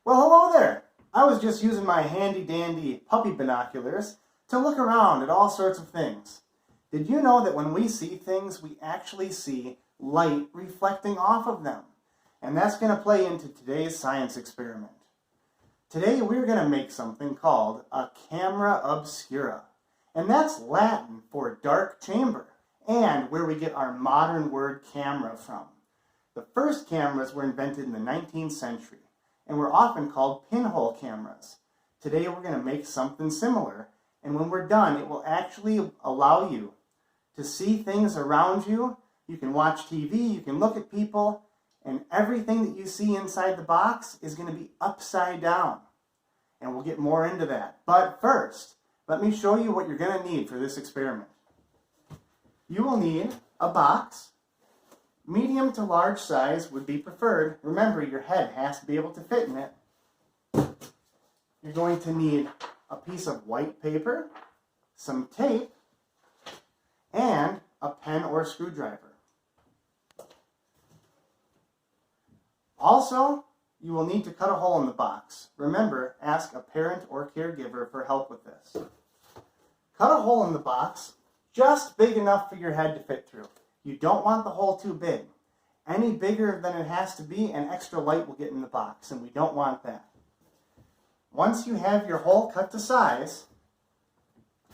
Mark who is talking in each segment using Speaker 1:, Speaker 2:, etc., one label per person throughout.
Speaker 1: Well, hello there. I was just using my handy-dandy puppy binoculars to look around at all sorts of things. Did you know that when we see things, we actually see light reflecting off of them? And that's going to play into today's science experiment. Today we're going to make something called a camera obscura. And that's Latin for dark chamber, and where we get our modern word camera from. The first cameras were invented in the 19th century, and were often called pinhole cameras. Today we're going to make something similar, and when we're done, it will actually allow you to see things around you. You can watch TV, you can look at people, and everything that you see inside the box is going to be upside down. And we'll get more into that. But first, let me show you what you're going to need for this experiment. You will need a box. Medium to large size would be preferred. Remember, your head has to be able to fit in it. You're going to need a piece of white paper, some tape, and a pen or screwdriver. Also, you will need to cut a hole in the box. Remember, ask a parent or caregiver for help with this. Cut a hole in the box just big enough for your head to fit through. You don't want the hole too big. Any bigger than it has to be, and extra light will get in the box, and we don't want that. Once you have your hole cut to size,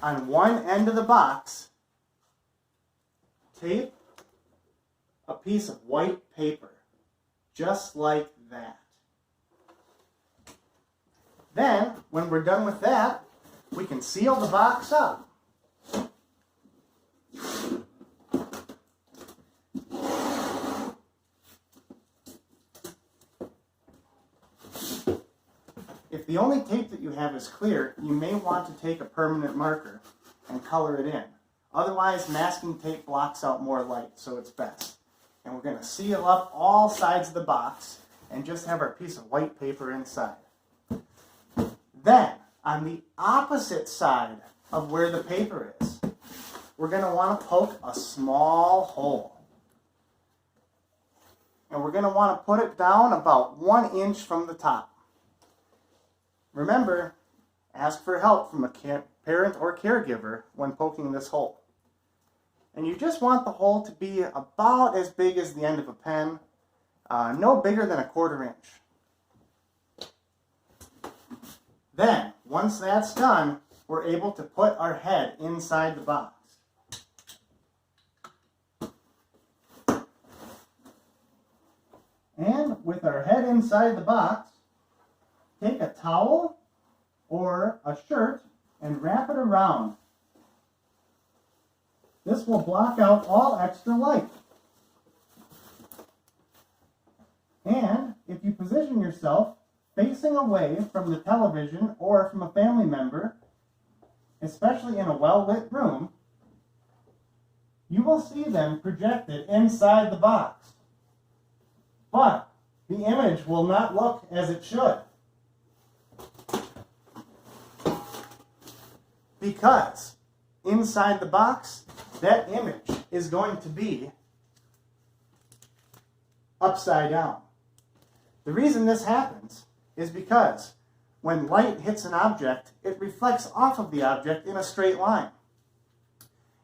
Speaker 1: on one end of the box, tape a piece of white paper, just like that. Then, when we're done with that, we can seal the box up. If the only tape that you have is clear, you may want to take a permanent marker and color it in. Otherwise, masking tape blocks out more light, so it's best. And we're going to seal up all sides of the box and just have our piece of white paper inside. Then, on the opposite side of where the paper is, we're going to want to poke a small hole. And we're going to want to put it down about 1 inch from the top. Remember, ask for help from a parent or caregiver when poking this hole. And you just want the hole to be about as big as the end of a pen, no bigger than 1/4 inch. Then, once that's done, we're able to put our head inside the box. And with our head inside the box, take a towel or a shirt and wrap it around. This will block out all extra light. And if you position yourself facing away from the television or from a family member, especially in a well-lit room, you will see them projected inside the box. But the image will not look as it should. Because inside the box, that image is going to be upside down. The reason this happens is because when light hits an object, it reflects off of the object in a straight line.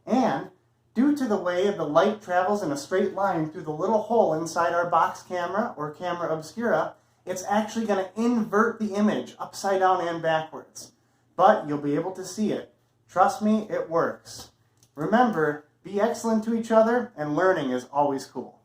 Speaker 1: And due to the way the light travels in a straight line through the little hole inside our box camera or camera obscura, it's actually going to invert the image upside down and backwards. But you'll be able to see it. Trust me, it works. Remember, be excellent to each other, and learning is always cool.